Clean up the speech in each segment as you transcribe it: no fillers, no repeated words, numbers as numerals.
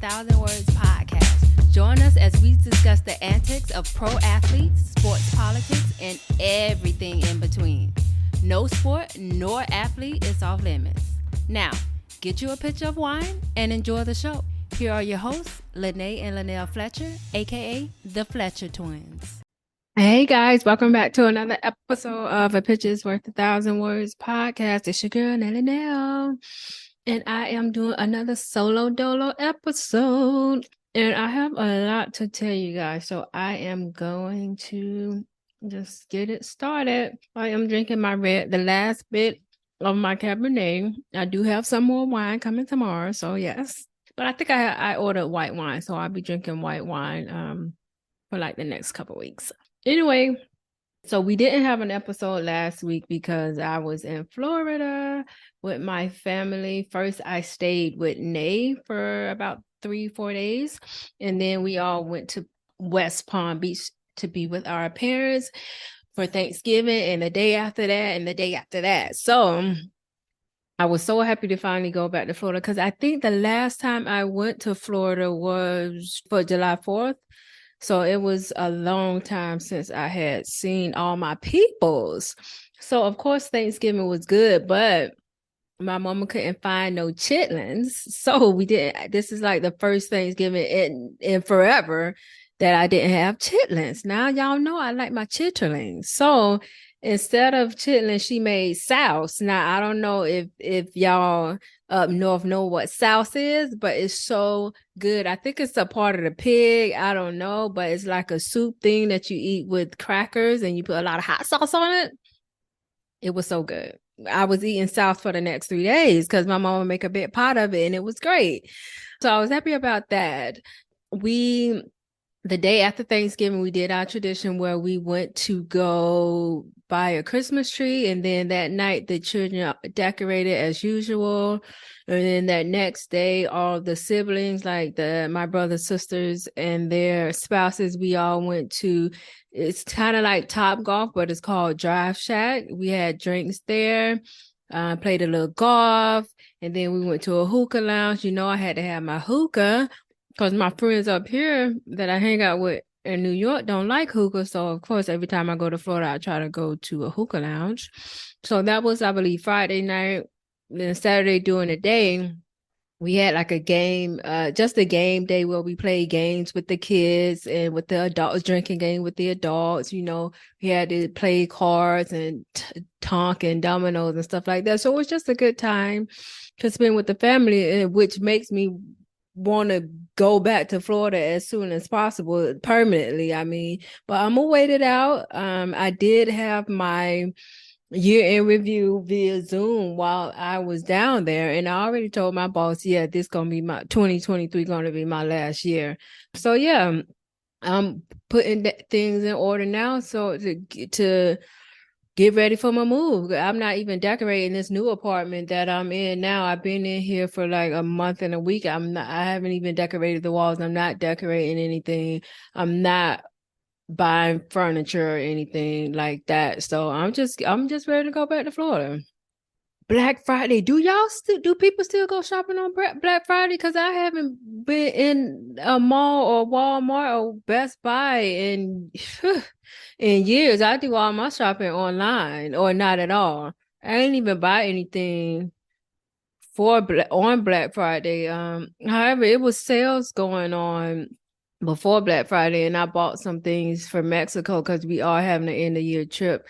Thousand Words podcast. Join us as we discuss the antics of pro athletes, sports politics, and everything in between. No sport nor athlete is off limits. Now, get you a pitcher of wine and enjoy the show. Here are your hosts, Lene and Linnell Fletcher, aka the Fletcher Twins. Hey guys, welcome back to another episode of A Pitcher's Worth 1,000 Words podcast. It's your girl, Linnell, and I am doing another solo dolo episode. And I have a lot to tell you guys, so I am going to just get it started. I am drinking the last bit of my Cabernet. I do have some more wine coming tomorrow, so yes. But I think I ordered white wine, so I'll be drinking white wine for like the next couple weeks. Anyway, so we didn't have an episode last week because I was in Florida with my family. First, I stayed with Nay for about 3-4 days, and then we all went to West Palm Beach to be with our parents for Thanksgiving, and the day after that, and the day after that. So I was so happy to finally go back to Florida because I think the last time I went to Florida was for July 4th. So it was a long time since I had seen all my peoples. So of course Thanksgiving was good, but my mama couldn't find no chitlins. So we didn't. This is like the first Thanksgiving in forever that I didn't have chitlins. Now y'all know I like my chitterlings. So instead of chitlins, she made souse. Now I don't know if y'all up north know what souse is, but it's so good. I think it's a part of the pig. I don't know, but it's like a soup thing that you eat with crackers and you put a lot of hot sauce on it. It was so good. I was eating souse for the next 3 days because my mama make a big pot of it and it was great. So I was happy about that. The day after Thanksgiving, we did our tradition where we went to go buy a Christmas tree. And then that night, the children decorated as usual. And then that next day, all the siblings, like my brother's sisters and their spouses, we all went to, it's kind of like Top Golf, but it's called Drive Shack. We had drinks there, played a little golf. And then we went to a hookah lounge. You know, I had to have my hookah, because my friends up here that I hang out with in New York don't like hookah. So, of course, every time I go to Florida, I try to go to a hookah lounge. So that was, I believe, Friday night. Then Saturday during the day, we had like a game, just a game day where we played games with the kids and with the adults, drinking game with the adults. You know, we had to play cards and tonk and dominoes and stuff like that. So it was just a good time to spend with the family, which makes me want to go back to Florida as soon as possible permanently. I mean, but I'm gonna wait it out. I did have my year-end review via Zoom while I was down there, and I already told my boss, yeah, this gonna be my 2023 gonna be my last year. So yeah, I'm putting things in order now, so to get ready for my move. I'm not even decorating this new apartment that I'm in now. I've been in here for like a month and a week. I haven't even decorated the walls. I'm not decorating anything. I'm not buying furniture or anything like that. So I'm just ready to go back to Florida. Black Friday. Do people still go shopping on Black Friday? Because I haven't been in a mall or Walmart or Best Buy in years. I do all my shopping online or not at all. I didn't even buy anything on Black Friday. However, it was sales going on before Black Friday, and I bought some things for Mexico because we are having an end of year trip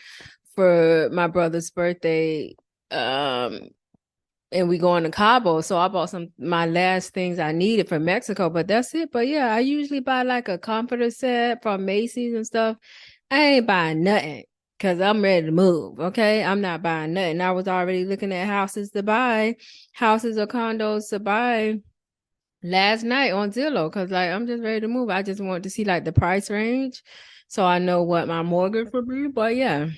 for my brother's birthday. And we going to Cabo, so I bought my last things I needed from Mexico, but that's it. But yeah, I usually buy like a comforter set from Macy's and stuff. I ain't buying nothing because I'm ready to move. Okay, I'm not buying nothing. I was already looking at houses or condos to buy last night on Zillow because like I'm just ready to move. I just want to see like the price range so I know what my mortgage would be. But yeah.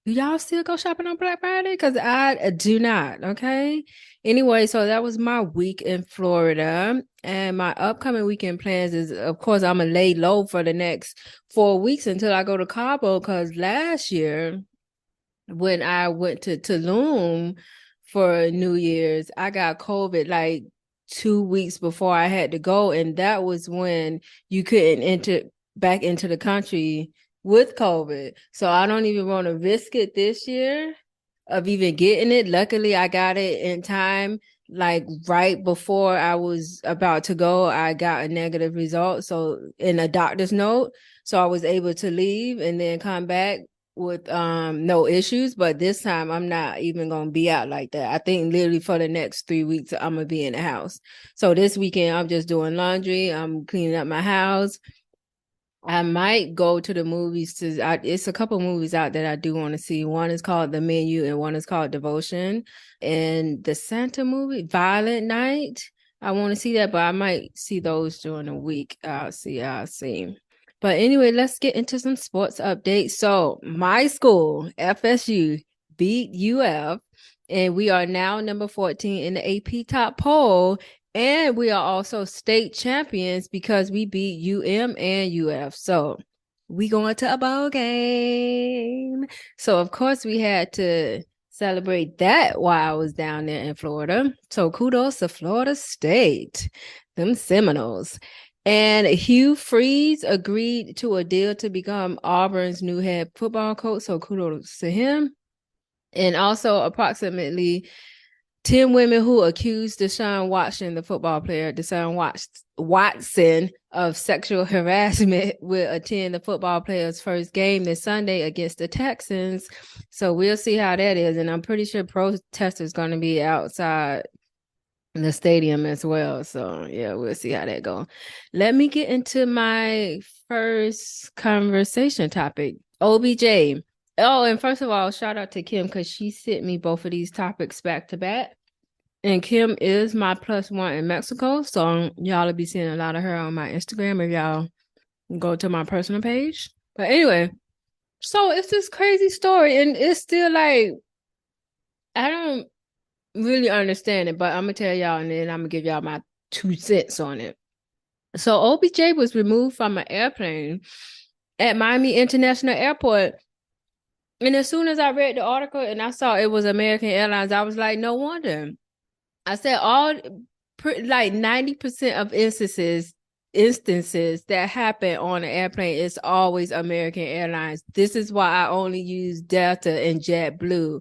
Do y'all still go shopping on Black Friday? Because I do not, okay? Anyway, so that was my week in Florida. And my upcoming weekend plans is, of course, I'm going to lay low for the next 4 weeks until I go to Cabo. Because last year, when I went to Tulum for New Year's, I got COVID like 2 weeks before I had to go, and that was when you couldn't enter back into the country with COVID. So I don't even want to risk it this year of even getting it. Luckily, I got it in time. Like right before I was about to go, I got a negative result. So in a doctor's note, so I was able to leave and then come back with no issues. But this time I'm not even gonna be out like that. I think literally for the next 3 weeks I'm gonna be in the house. So this weekend I'm just doing laundry, I'm cleaning up my house. I might go to the movies it's a couple movies out that I do want to see. One is called The Menu and one is called Devotion. And the Santa movie, Violent Night, I want to see that, but I might see those during the week. I'll see. But anyway, let's get into some sports updates. So my school, FSU, beat UF, and we are now number 14 in the AP top poll. And we are also state champions because we beat UM and UF. So we going to a bowl game. So of course we had to celebrate that while I was down there in Florida. So kudos to Florida State, them Seminoles. And Hugh Freeze agreed to a deal to become Auburn's new head football coach. So kudos to him. And also approximately 10 women who accused Deshaun Watson, the football player, Deshaun Watson, of sexual harassment will attend the football player's first game this Sunday against the Texans. So we'll see how that is. And I'm pretty sure protesters going to be outside the stadium as well. So yeah, we'll see how that goes. Let me get into my first conversation topic, OBJ. Oh, and first of all, shout out to Kim because she sent me both of these topics back to back. And Kim is my +1 in Mexico. So y'all will be seeing a lot of her on my Instagram if y'all go to my personal page. But anyway, so it's this crazy story. And it's still like, I don't really understand it, but I'm going to tell y'all and then I'm going to give y'all my 2 cents on it. So OBJ was removed from an airplane at Miami International Airport. And as soon as I read the article and I saw it was American Airlines, I was like, no wonder. I said like 90% of instances that happen on an airplane is always American Airlines. This is why I only use Delta and JetBlue.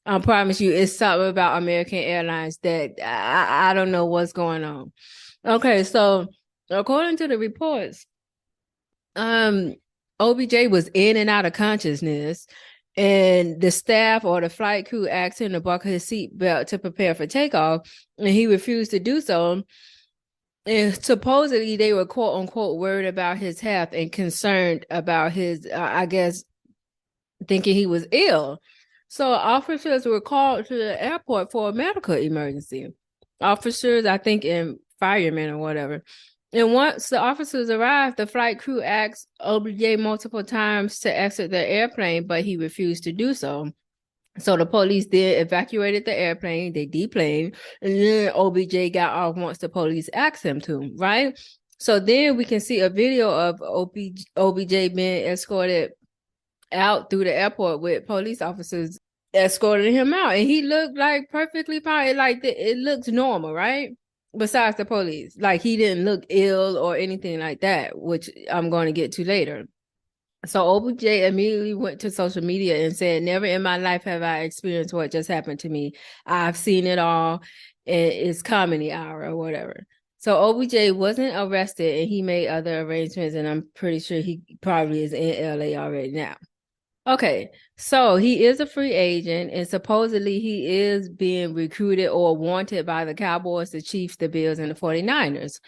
I promise you, it's something about American Airlines that I don't know what's going on. Okay, so according to the reports, OBJ was in and out of consciousness, and the staff or the flight crew asked him to buckle his seatbelt to prepare for takeoff, and he refused to do so. And supposedly they were quote unquote worried about his health and concerned about his, I guess, thinking he was ill. So officers were called to the airport for a medical emergency. Officers, I think, and firemen or whatever. And once the officers arrived, the flight crew asked OBJ multiple times to exit the airplane, but he refused to do so. So the police then evacuated the airplane, they deplaned, and then OBJ got off once the police asked him to, right? So then we can see a video of OBJ being escorted out through the airport with police officers escorting him out. And he looked like perfectly fine. Like it looks normal, right? Besides the police. Like he didn't look ill or anything like that, which I'm going to get to later. So OBJ immediately went to social media and said, never in my life have I experienced what just happened to me. I've seen it all. And it's comedy hour or whatever. So OBJ wasn't arrested and he made other arrangements. And I'm pretty sure he probably is in LA already now. Okay, so he is a free agent and supposedly he is being recruited or wanted by the Cowboys, the Chiefs, the Bills, and the 49ers.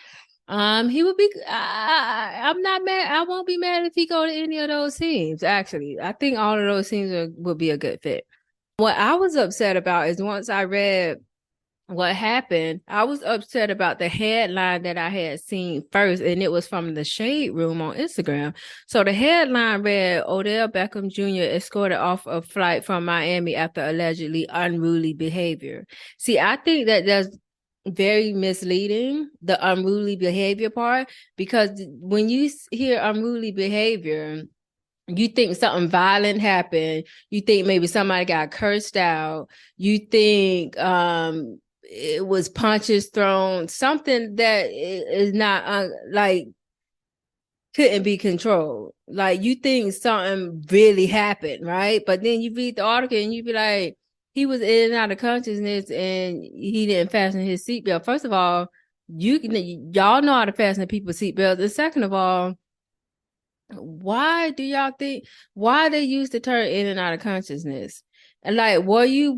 He would be, I'm not mad. I won't be mad if he go to any of those teams, actually. I think all of those teams would be a good fit. What I was upset about is once I read what happened, I was upset about the headline that I had seen first, and it was from the Shade Room on Instagram. So the headline read, Odell Beckham Jr. escorted off a flight from Miami after allegedly unruly behavior. See, I think that that's very misleading, the unruly behavior part, because when you hear unruly behavior, you think something violent happened. You think maybe somebody got cursed out. You think it was punches thrown, something that is not like couldn't be controlled. Like you think something really happened, right? But then you read the article and you be like, he was in and out of consciousness and he didn't fasten his seatbelt. First of all, y'all know how to fasten people's seatbelts. And second of all, why do y'all think why they use the term in and out of consciousness? And like, were you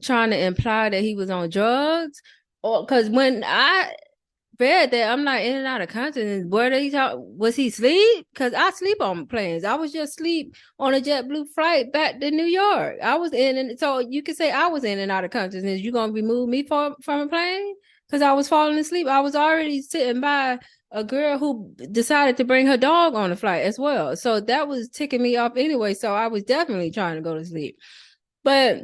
trying to imply that he was on drugs? Or because when I read that, I'm like, in and out of consciousness. Where did he talk? Was he asleep? Because I sleep on planes. I was just asleep on a JetBlue flight back to New York. I was in, and so you could say I was in and out of consciousness. You gonna remove me from a plane because I was falling asleep? I was already sitting by a girl who decided to bring her dog on the flight as well. So that was ticking me off anyway. So I was definitely trying to go to sleep. But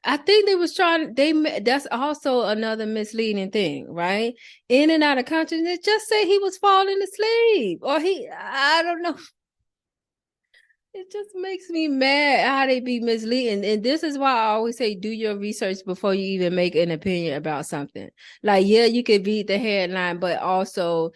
I think they was trying, that's also another misleading thing, right? In and out of consciousness, just say he was falling asleep or I don't know. It just makes me mad how they be misleading. And this is why I always say, do your research before you even make an opinion about something. Like, yeah, you could read the headline, but also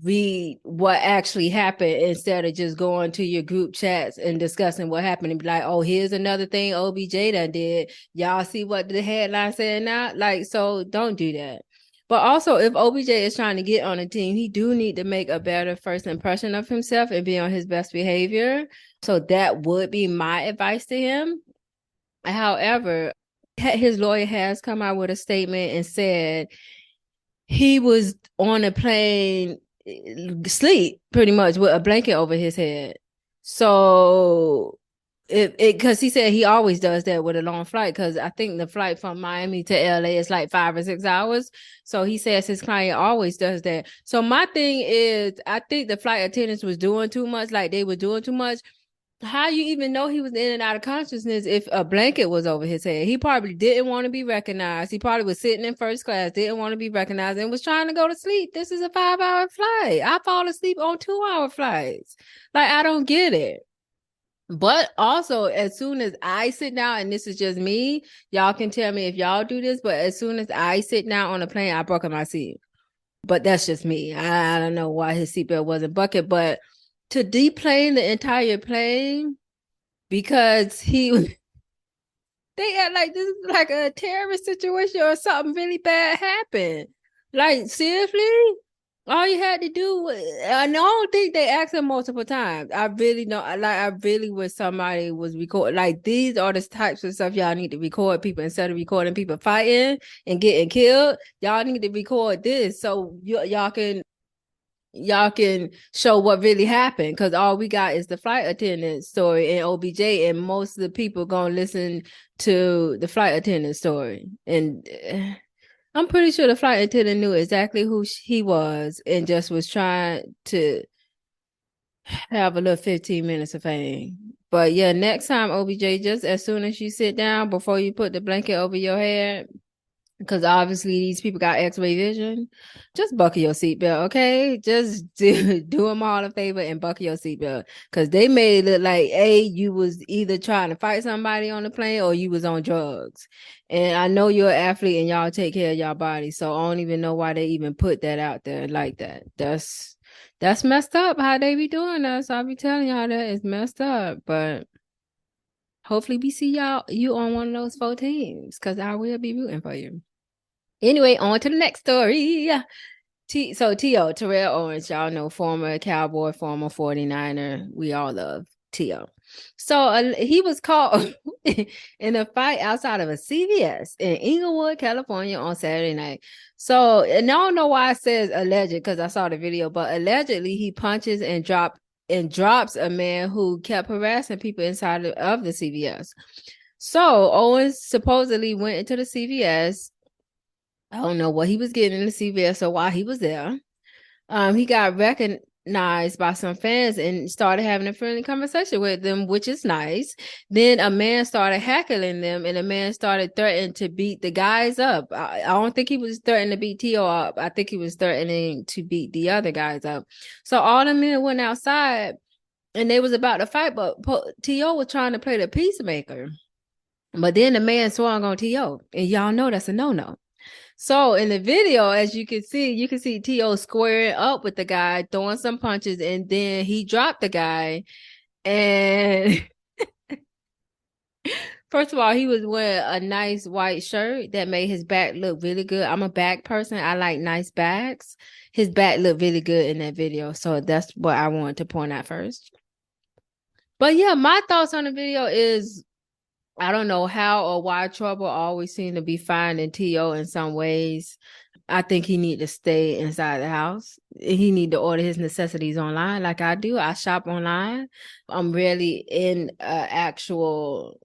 read what actually happened instead of just going to your group chats and discussing what happened and be like, oh, here's another thing OBJ done did. Y'all see what the headline said now? Like, so don't do that. But also, if OBJ is trying to get on a team, he do need to make a better first impression of himself and be on his best behavior. So that would be my advice to him. However, his lawyer has come out with a statement and said he was on a plane sleep pretty much with a blanket over his head. So because he said he always does that with a long flight, because I think the flight from Miami to LA is like 5 or 6 hours. So he says his client always does that. So my thing is, I think the flight attendants was doing too much, like they were doing too much. How you even know he was in and out of consciousness if a blanket was over his head? He probably didn't want to be recognized. He probably was sitting in first class, didn't want to be recognized, and was trying to go to sleep. This is a 5-hour flight. I fall asleep on 2-hour flights. Like, I don't get it. But also, as soon as I sit down, and this is just me, y'all can tell me if y'all do this, but as soon as I sit down on a plane, I buckle my seat. But that's just me. I don't know why his seatbelt wasn't buckled, but to deplane the entire plane because they act like this is like a terrorist situation or something really bad happened. Like, seriously? All you had to do was, I don't think they asked him multiple times. I really don't. Like, I really wish somebody was recording. Like, these are the types of stuff y'all need to record people instead of recording people fighting and getting killed. Y'all need to record this so y'all can show what really happened, because all we got is the flight attendant story and OBJ, and most of the people gonna listen to the flight attendant story. And I'm pretty sure the flight attendant knew exactly who he was and just was trying to have a little 15 minutes of fame. But yeah, next time, OBJ, just as soon as you sit down, before you put the blanket over your head, because obviously these people got X-ray vision, just buckle your seatbelt, okay? Just do them all a favor and buckle your seatbelt, because they made it look like, you was either trying to fight somebody on the plane or you was on drugs. And I know you're an athlete and y'all take care of y'all body, so I don't even know why they even put that out there like that. That's messed up how they be doing that. So I'll be telling y'all that it's messed up, but hopefully we see you on one of those 4 teams, because I will be rooting for you. Anyway, on to the next story. T.O., Terrell Owens, y'all know, former Cowboy, former 49er. We all love T.O. So he was caught in a fight outside of a CVS in Inglewood, California on Saturday night. So, and I don't know why it says alleged, because I saw the video, but allegedly he punches and drops a man who kept harassing people inside of the CVS. So Owens supposedly went into the CVS. I don't know what he was getting in the CVS or why he was there. He got recognized by some fans and started having a friendly conversation with them, which is nice. Then a man started heckling them, and a man started threatening to beat the guys up. I don't think he was threatening to beat T.O. up. I think he was threatening to beat the other guys up. So all the men went outside, and they was about to fight, but T.O. was trying to play the peacemaker. But then the man swung on T.O., and y'all know that's a no-no. So in the video, as you can see T.O. squaring up with the guy, throwing some punches, and then he dropped the guy. And first of all, he was wearing a nice white shirt that made his back look really good. I'm a back person. I like nice backs. His back looked really good in that video. So that's what I wanted to point out first. But yeah, my thoughts on the video is I don't know how or why Trouble always seem to be finding T.O. in some ways. I think he need to stay inside the house. He need to order his necessities online like I do. I shop online. I'm rarely in an actual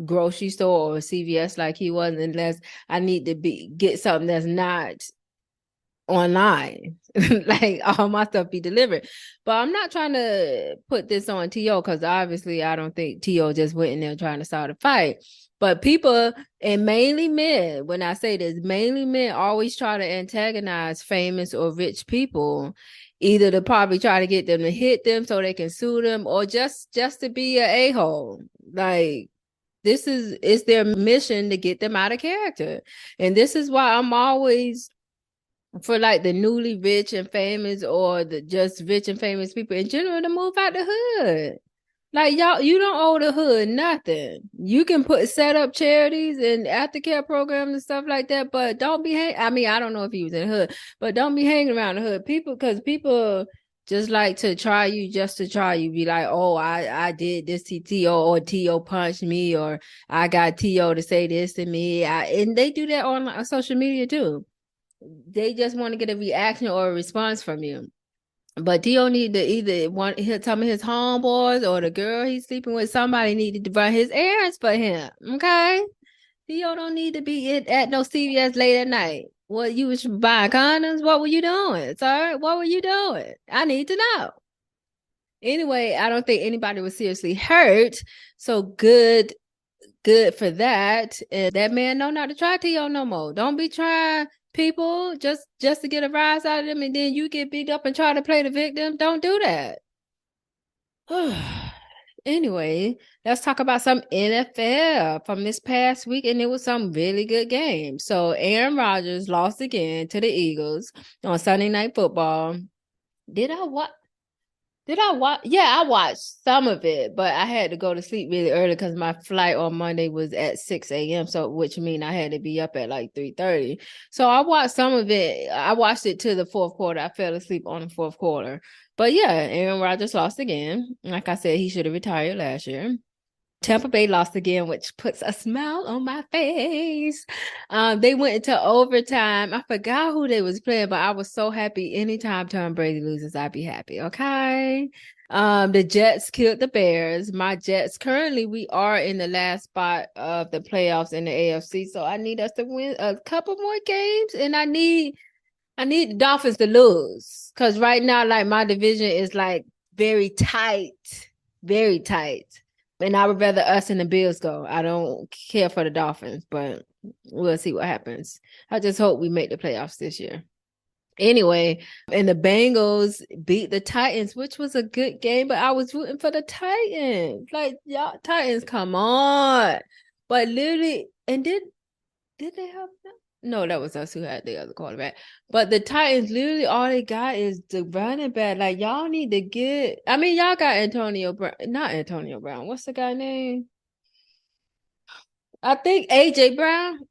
grocery store or CVS like he was, unless I need to get something that's not online. Like all my stuff be delivered. But I'm not trying to put this on T.O. because obviously I don't think T.O. just went in there trying to start a fight. But people, and mainly men, when I say this, mainly men always try to antagonize famous or rich people, either to probably try to get them to hit them so they can sue them, or just to be an a-hole. Like, it's their mission to get them out of character. And this is why I'm always for like the newly rich and famous, or the just rich and famous people in general, to move out the hood. Like, y'all, you don't owe the hood nothing. You can set up charities and aftercare programs and stuff like that, but don't be I mean, I don't know if he was in the hood, but don't be hanging around the hood. Because people just like to try you just to try you. Be like, oh, I did this to T.O., or T.O. punched me, or I got T.O. to say this to me. And they do that on social media too. They just want to get a reaction or a response from you. But T.O. need to he'll tell me his homeboys or the girl he's sleeping with, somebody needed to run his errands for him. Okay? T.O. don't need to be at no CVS late at night. What, you was buying condoms? What were you doing, sir? What were you doing? I need to know. Anyway, I don't think anybody was seriously hurt. So good for that. And that man know not to try T.O. no more. Don't be trying people just to get a rise out of them, and then you get beat up and try to play the victim. Don't do that. Anyway, let's talk about some NFL from this past week, and it was some really good games. So Aaron Rodgers lost again to the Eagles on Sunday Night Football. Did I watch? Yeah, I watched some of it, but I had to go to sleep really early because my flight on Monday was at 6 a.m. So, which means I had to be up at like 3:30. So I watched some of it. I watched it to the fourth quarter. I fell asleep on the fourth quarter. But yeah, Aaron Rodgers lost again. Like I said, he should have retired last year. Tampa Bay lost again, which puts a smile on my face. They went into overtime. I forgot who they was playing, but I was so happy. Anytime Tom Brady loses, I'd be happy. Okay. The Jets killed the Bears. My Jets, currently we are in the last spot of the playoffs in the AFC. So I need us to win a couple more games, and I need the Dolphins to lose. Because right now, like, my division is like very tight. Very tight. And I would rather us and the Bills go. I don't care for the Dolphins, but we'll see what happens. I just hope we make the playoffs this year. Anyway, and the Bengals beat the Titans, which was a good game, but I was rooting for the Titans. Like, y'all, Titans, come on. But literally, and did they have them? No, that was us who had the other quarterback. But the Titans, literally, all they got is the running back. Like, y'all need to get. I mean, y'all got Antonio Brown, not Antonio Brown. What's the guy name? I think AJ Brown.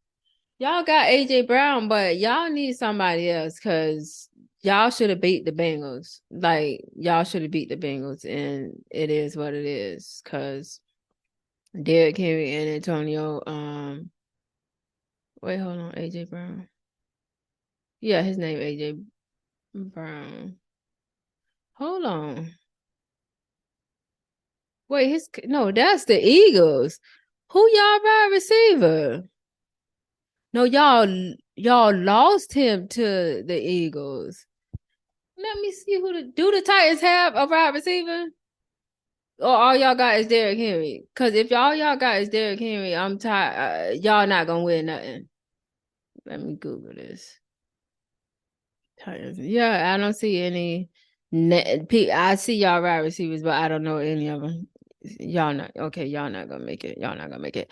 Y'all got AJ Brown, but y'all need somebody else, because y'all should have beat the Bengals. Like, y'all should have beat the Bengals, and it is what it is. Because Derrick Henry and Antonio. Wait, hold on, AJ Brown. Yeah, his name AJ Brown. Hold on. Wait, no, that's the Eagles. Who y'all wide receiver? No, y'all lost him to the Eagles. Let me see do the Titans have a wide receiver? Or all y'all got is Derrick Henry? Because if y'all got is Derrick Henry, I'm tired. Y'all not gonna win nothing. Let me Google this. Titans. Yeah, I don't see any. I see y'all wide receivers, but I don't know any of them. Y'all not okay. Y'all not gonna make it. Y'all not gonna make it.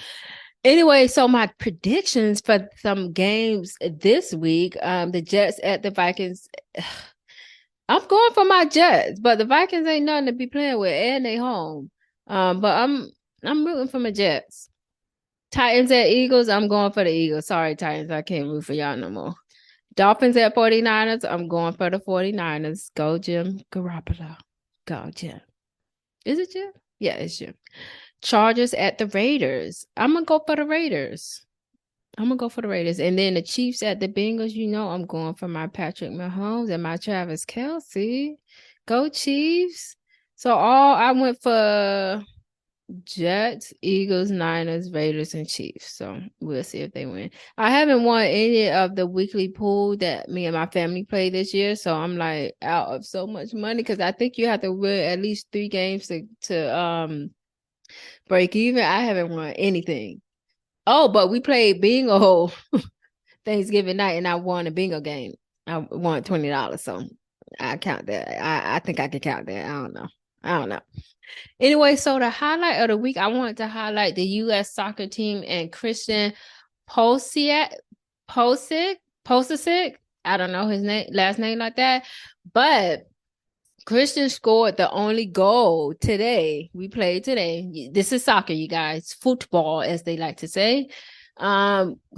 Anyway, so my predictions for some games this week, the Jets at the Vikings. I'm going for my Jets, but the Vikings ain't nothing to be playing with, and they home. But I'm rooting for my Jets. Titans at Eagles, I'm going for the Eagles. Sorry, Titans, I can't root for y'all no more. Dolphins at 49ers, I'm going for the 49ers. Go Jim Garoppolo. Go Jim. Is it Jim? Yeah, it's Jim. Chargers at the Raiders. I'm going to go for the Raiders. And then the Chiefs at the Bengals, I'm going for my Patrick Mahomes and my Travis Kelce. Go Chiefs. So I went for Jets, Eagles, Niners, Raiders, and Chiefs. So we'll see if they win. I haven't won any of the weekly pool that me and my family played this year. So I'm like out of so much money because I think you have to win at least 3 games to break even. I haven't won anything. Oh, but we played bingo Thanksgiving night and I won a bingo game. I won $20. So I count that. I think I can count that. I don't know. Anyway, so the highlight of the week, I wanted to highlight the U.S. soccer team and Christian Pulisic. I don't know his last name like that, but Christian scored the only goal today. We played today. This is soccer, you guys. Football, as they like to say.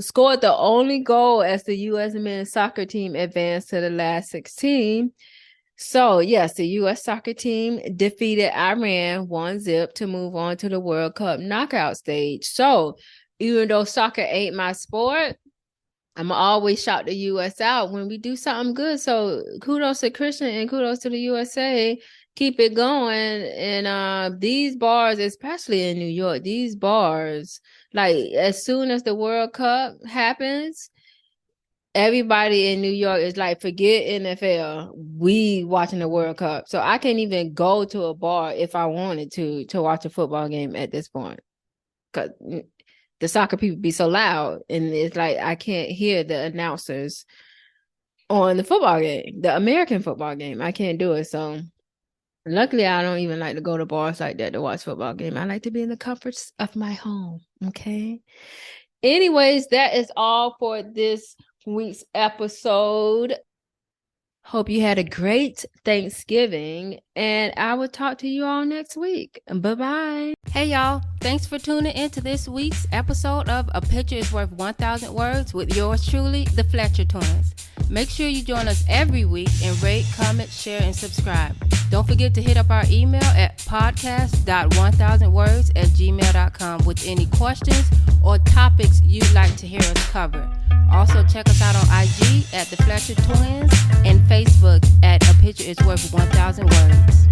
Scored the only goal as the U.S. men's soccer team advanced to the last 16. So, yes, the U.S. soccer team defeated Iran 1-0 to move on to the World Cup knockout stage. So, even though soccer ain't my sport, I'm always shout the U.S. out when we do something good. So, kudos to Christian and kudos to the USA. Keep it going. And these bars, especially in New York, these bars, like as soon as the World Cup happens, everybody in New York is like, forget NFL. We watching the World Cup. So I can't even go to a bar if I wanted to watch a football game at this point. Because the soccer people be so loud. And it's like, I can't hear the announcers on the football game, the American football game. I can't do it. So luckily, I don't even like to go to bars like that to watch football game. I like to be in the comforts of my home. Okay. Anyways, that is all for this week's episode. Hope you had a great Thanksgiving, and I will talk to you all next week. Bye-bye. Hey, y'all. Thanks for tuning in to this week's episode of A Picture is Worth 1,000 Words with yours truly, the Fletcher Twins. Make sure you join us every week and rate, comment, share, and subscribe. Don't forget to hit up our email at podcast.1000words@gmail.com with any questions or topics you'd like to hear us cover. Also, check us out on IG at The Fletcher Twins and Facebook at A Picture is Worth 1,000 Words.